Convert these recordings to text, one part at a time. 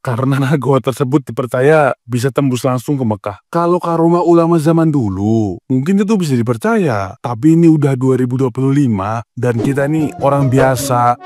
karena gua tersebut dipercaya bisa tembus langsung ke Mekah. Kalau karomah ulama zaman dulu, mungkin itu bisa dipercaya. Tapi ini udah 2025 dan kita nih orang biasa.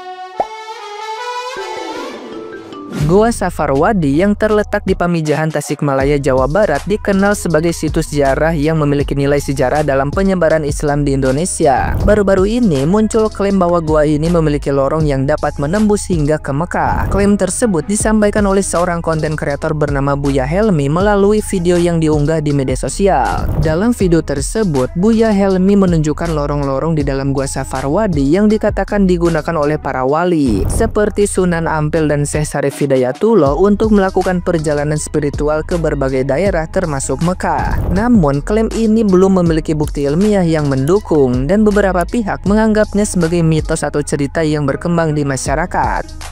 Gua Safarwadi yang terletak di Pamijahan, Tasikmalaya, Jawa Barat dikenal sebagai situs ziarah yang memiliki nilai sejarah dalam penyebaran Islam di Indonesia. Baru-baru ini muncul klaim bahwa gua ini memiliki lorong yang dapat menembus hingga ke Mekah. Klaim tersebut disampaikan oleh seorang konten kreator bernama Buya Helmi melalui video yang diunggah di media sosial. Dalam video tersebut, Buya Helmi menunjukkan lorong-lorong di dalam gua Safarwadi yang dikatakan digunakan oleh para wali seperti Sunan Ampel dan Syekh Syarif Hidayatullah untuk melakukan perjalanan spiritual ke berbagai daerah termasuk Mekah. Namun klaim ini belum memiliki bukti ilmiah yang mendukung dan beberapa pihak menganggapnya sebagai mitos atau cerita yang berkembang di masyarakat.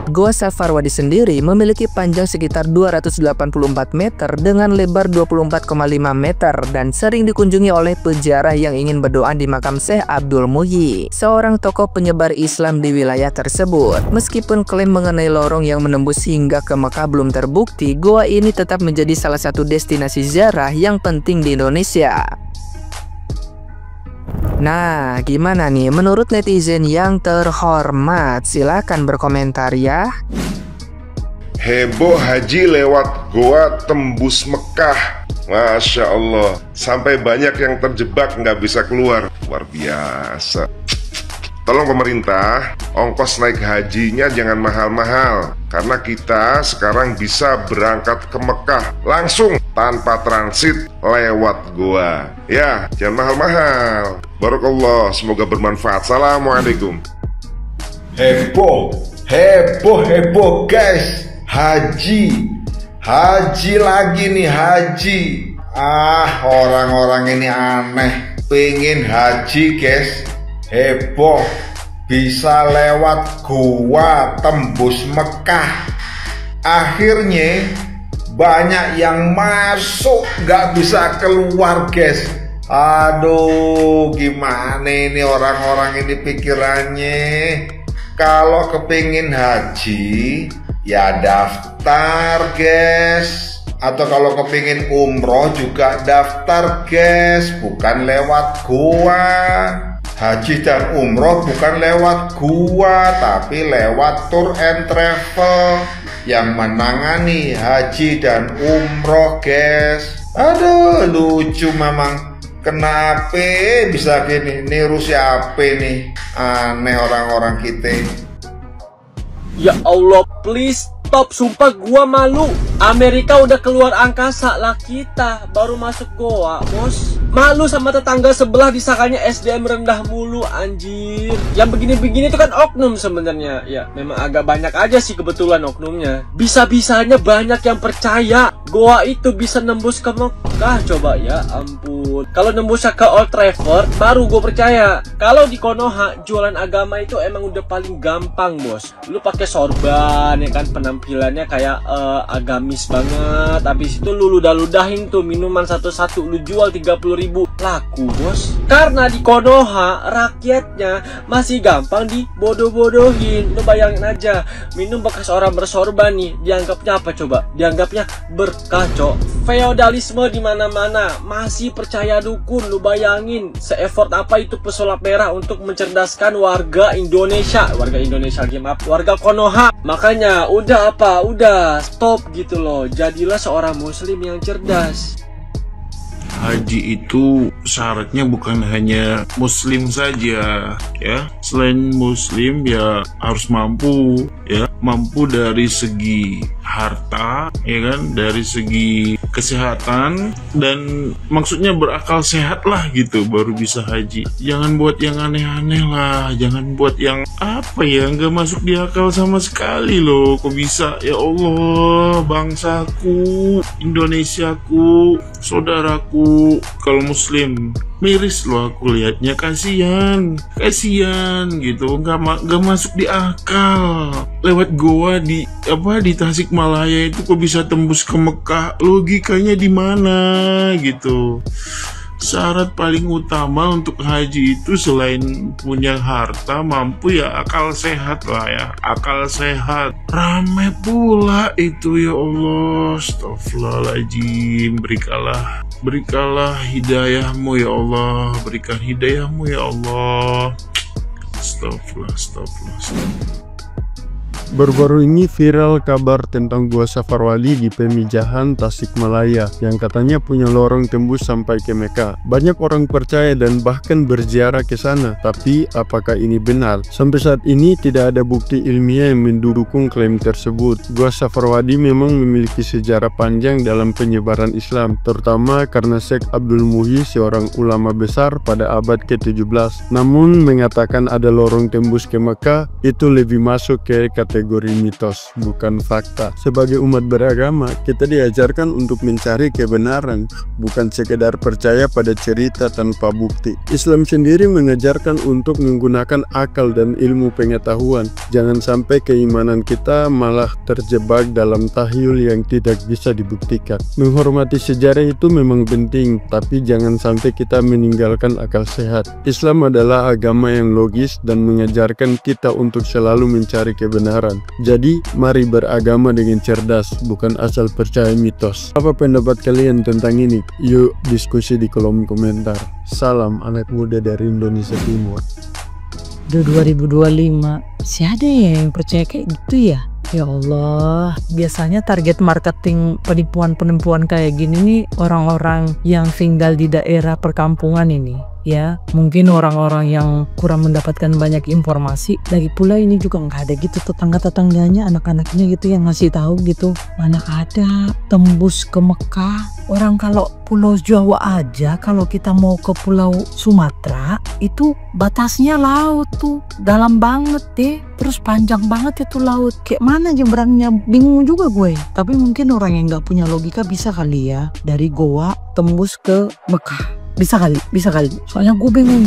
Gua Safarwadi sendiri memiliki panjang sekitar 284 meter dengan lebar 24,5 meter dan sering dikunjungi oleh peziarah yang ingin berdoa di makam Syekh Abdul Muhyi, seorang tokoh penyebar Islam di wilayah tersebut. Meskipun klaim mengenai lorong yang menembus hingga ke Mekah belum terbukti, gua ini tetap menjadi salah satu destinasi ziarah yang penting di Indonesia. Nah, gimana nih menurut netizen yang terhormat? Silahkan berkomentar ya. Heboh haji lewat goa tembus Mekah. Masya Allah. Sampai banyak yang terjebak nggak bisa keluar. Luar biasa. Tolong pemerintah, ongkos naik hajinya jangan mahal-mahal. Karena kita sekarang bisa berangkat ke Mekah langsung tanpa transit lewat goa. Ya, jangan mahal-mahal. Barakallah, semoga bermanfaat. Assalamualaikum. Heboh, heboh, heboh guys. Haji lagi nih, haji. Orang-orang ini aneh. Pengen haji guys. Heboh, bisa lewat gua tembus Mekah. Akhirnya banyak yang masuk gak bisa keluar guys. Aduh, gimana ini orang-orang ini pikirannya. Kalau kepingin haji ya daftar guys. Atau kalau kepingin umroh juga daftar guys. Bukan lewat gua. Haji dan umroh bukan lewat gua, tapi lewat tour and travel yang menangani haji dan umroh guys. Aduh, lucu memang. Kenapa bisa gini? Niru siapa nih? Aneh orang-orang kita. Ya Allah, please stop, sumpah gua malu. Amerika udah keluar angkasa, lah kita baru masuk goa, bos. Malu sama tetangga sebelah disangkanya SDM rendah mulu, anjir. Yang begini-begini itu kan oknum sebenarnya. Ya, memang agak banyak aja sih kebetulan oknumnya. Bisa-bisanya banyak yang percaya goa itu bisa nembus ke Mekah, coba ya ampun. Kalau nembusnya ke Old Trafford, baru gue percaya. Kalau di Konoha, jualan agama itu emang udah paling gampang, bos. Lu pakai sorban, ya kan, penampilannya kayak agamis banget. Habis itu lu ludah-ludahin tuh minuman satu-satu, lu jual 30.000, laku bos. Karena di Konoha rakyatnya masih gampang dibodoh-bodohin. Lu bayangin aja, minum bekas orang bersorban nih, dianggapnya apa coba? Dianggapnya berkah, cok. Feodalisme di mana-mana, masih percaya dukun. Lu bayangin se-effort apa itu pesulap merah untuk mencerdaskan warga Indonesia, warga Konoha. Makanya udah stop gitu loh. Jadilah seorang muslim yang cerdas. Haji itu syaratnya bukan hanya muslim saja ya. Selain muslim ya harus mampu ya, mampu dari segi harta ya kan, dari segi kesehatan, dan maksudnya berakal sehat lah gitu baru bisa haji. Jangan buat yang aneh-aneh lah, jangan buat yang apa ya, nggak masuk di akal sama sekali loh. Kok bisa? Ya Allah, bangsaku, Indonesiaku, saudaraku, kalau muslim miris loh aku lihatnya. Kasihan gitu, nggak masuk di akal. Lewat goa di Tasikmalaya itu kok bisa tembus ke Mekah, logikanya di mana gitu. Syarat paling utama untuk haji itu selain punya harta, mampu ya akal sehat lah ya. Akal sehat. Rame pula itu ya Allah. Astagfirullahaladzim. Berikanlah hidayahmu ya Allah. Berikan hidayahmu ya Allah. Astagfirullah. Baru-baru ini viral kabar tentang Gua Safarwadi di Pemijahan Tasikmalaya yang katanya punya lorong tembus sampai ke Mekah. Banyak orang percaya dan bahkan berziarah ke sana, tapi apakah ini benar? Sampai saat ini tidak ada bukti ilmiah yang mendukung klaim tersebut. Gua Safarwadi memang memiliki sejarah panjang dalam penyebaran Islam, terutama karena Syekh Abdul Muhyi, seorang ulama besar pada abad ke-17. Namun mengatakan ada lorong tembus ke Mekah itu lebih masuk ke kategori mitos, bukan fakta. Sebagai umat beragama, kita diajarkan untuk mencari kebenaran, bukan sekedar percaya pada cerita tanpa bukti. Islam sendiri mengajarkan untuk menggunakan akal dan ilmu pengetahuan. Jangan sampai keimanan kita malah terjebak dalam tahyul yang tidak bisa dibuktikan. Menghormati sejarah itu memang penting, tapi jangan sampai kita meninggalkan akal sehat. Islam adalah agama yang logis dan mengajarkan kita untuk selalu mencari kebenaran. Jadi, mari beragama dengan cerdas, bukan asal percaya mitos. Apa pendapat kalian tentang ini? Yuk diskusi di kolom komentar. Salam anak muda dari Indonesia Timur. 2025 masih ada ya yang percaya kayak gitu ya? Ya Allah, biasanya target marketing penipuan-penipuan kayak gini nih orang-orang yang tinggal di daerah perkampungan ini. Ya, mungkin orang-orang yang kurang mendapatkan banyak informasi. Lagi pula ini juga nggak ada gitu tetangga-tetangganya, anak-anaknya gitu yang ngasih tahu gitu. Mana ada tembus ke Mekah. Orang kalau Pulau Jawa aja, kalau kita mau ke Pulau Sumatera itu batasnya laut tuh, dalam banget deh. Terus panjang banget itu laut. Kayak mana nyebrangnya, bingung juga gue. Tapi mungkin orang yang nggak punya logika bisa kali ya, dari Goa tembus ke Mekah. Bisa kali. Soalnya gue bingung.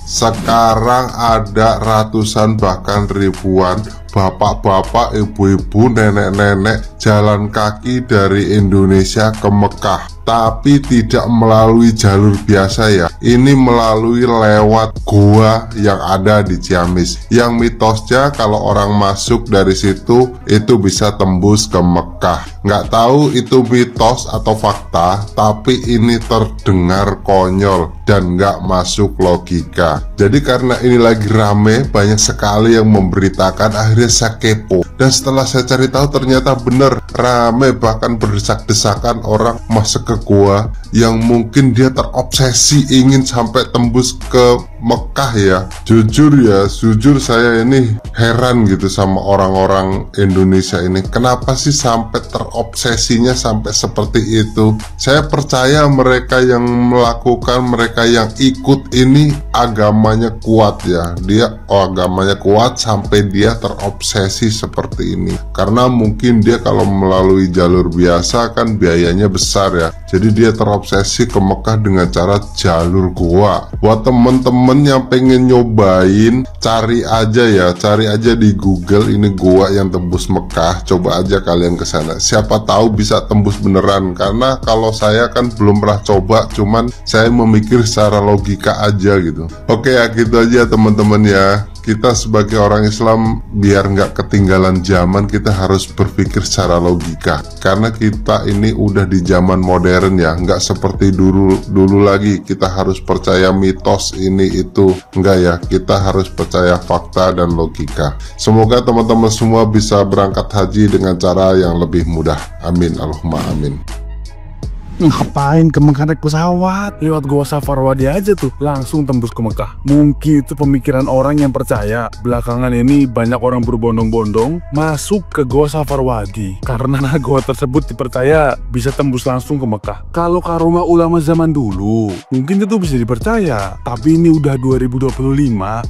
Sekarang ada ratusan bahkan ribuan bapak-bapak, ibu-ibu, nenek-nenek jalan kaki dari Indonesia ke Mekah. Tapi tidak melalui jalur biasa ya. Ini melalui lewat gua yang ada di Ciamis. Yang mitosnya kalau orang masuk dari situ itu bisa tembus ke Mekah. Nggak tahu itu mitos atau fakta, tapi ini terdengar konyol dan nggak masuk logika. Jadi karena ini lagi rame, banyak sekali yang memberitakan, akhirnya saya kepo. Dan setelah saya cari tahu ternyata bener rame, bahkan berdesak-desakan orang masuk ke gua yang mungkin dia terobsesi ingin sampai tembus ke Mekah ya. Jujur saya ini heran gitu sama orang-orang Indonesia ini. Kenapa sih sampai terobsesinya sampai seperti itu? Saya percaya mereka yang melakukan, mereka yang ikut ini agamanya kuat ya. Dia agamanya kuat sampai dia terobsesi seperti ini. Karena mungkin dia kalau melalui jalur biasa kan biayanya besar ya. Jadi dia terobsesi ke Mekah dengan cara jalur gua. Buat temen-temen yang pengen nyobain, cari aja di Google ini gua yang tembus Mekah. Coba aja kalian ke sana. Siapa tahu bisa tembus beneran. Karena kalau saya kan belum pernah coba, cuman saya memikir secara logika aja gitu. Oke ya, gitu aja teman-teman ya. Kita sebagai orang Islam biar nggak ketinggalan zaman, kita harus berpikir secara logika. Karena kita ini udah di zaman modern ya, nggak seperti dulu lagi. Kita harus percaya mitos ini itu, enggak ya. Kita harus percaya fakta dan logika. Semoga teman-teman semua bisa berangkat haji dengan cara yang lebih mudah. Amin, Allahumma amin. Ngapain ke Mekah naik pesawat? Lewat Gua Safarwadi aja tuh, langsung tembus ke Mekah. Mungkin itu pemikiran orang yang percaya belakangan ini banyak orang berbondong-bondong masuk ke Gua Safarwadi karena gua tersebut dipercaya bisa tembus langsung ke Mekah. Kalau karomah ulama zaman dulu mungkin itu bisa dipercaya, tapi ini udah 2025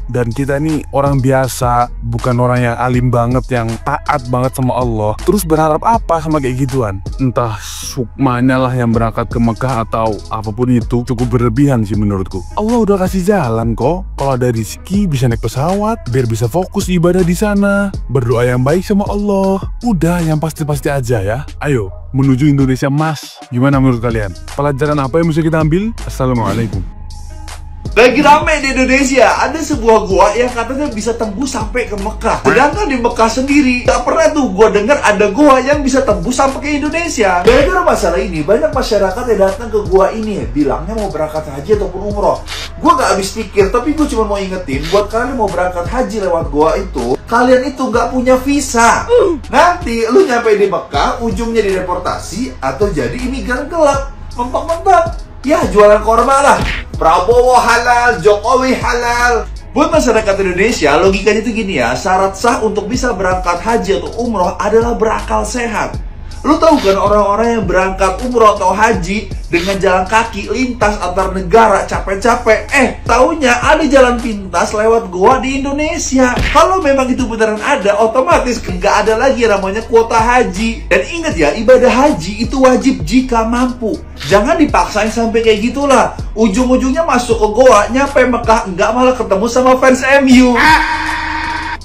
dan kita ini orang biasa, bukan orang yang alim banget, yang taat banget sama Allah. Terus berharap apa sama kayak gituan? Entah sukmanya lah yang berangkat ke Mekah atau apapun itu cukup berlebihan sih menurutku. Allah udah kasih jalan kok. Kalau ada rezeki bisa naik pesawat biar bisa fokus ibadah di sana. Berdoa yang baik sama Allah. Udah yang pasti-pasti aja ya. Ayo menuju Indonesia Mas. Gimana menurut kalian? Pelajaran apa yang bisa kita ambil? Assalamualaikum. Lagi rame di Indonesia, ada sebuah gua yang katanya bisa tembus sampai ke Mekah. Sedangkan di Mekah sendiri, gak pernah tuh gua dengar ada gua yang bisa tembus sampai ke Indonesia. Gara-gara masalah ini, banyak masyarakat yang datang ke gua ini, bilangnya mau berangkat haji ataupun umroh. Gua gak habis pikir, tapi gua cuma mau ingetin, buat kalian mau berangkat haji lewat gua itu, kalian itu gak punya visa. Nanti lu nyampe di Mekah, ujungnya dideportasi atau jadi imigran gelap. Mentok-mentok ya jualan korma lah. Prabowo halal, Jokowi halal. Buat masyarakat Indonesia, logikanya itu gini ya, syarat sah untuk bisa berangkat haji atau umroh adalah berakal sehat. Lu tahu kan orang-orang yang berangkat umroh atau haji dengan jalan kaki lintas antar negara capek-capek, taunya ada jalan pintas lewat goa di Indonesia. Kalau memang itu beneran ada, otomatis nggak ada lagi namanya kuota haji. Dan ingat ya, ibadah haji itu wajib jika mampu. Jangan dipaksain sampai kayak gitulah. Ujung-ujungnya masuk ke goa, nyampe Mekah nggak malah ketemu sama fans MU.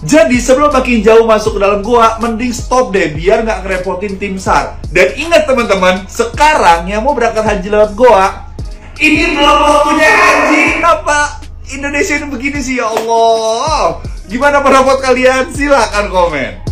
Jadi sebelum makin jauh masuk ke dalam gua, mending stop deh biar nggak ngerepotin tim SAR. Dan ingat teman-teman, sekarang yang mau berangkat haji lewat gua, ini belum waktunya haji. Kenapa Indonesia ini begini sih ya Allah? Gimana pendapat kalian? Silahkan komen.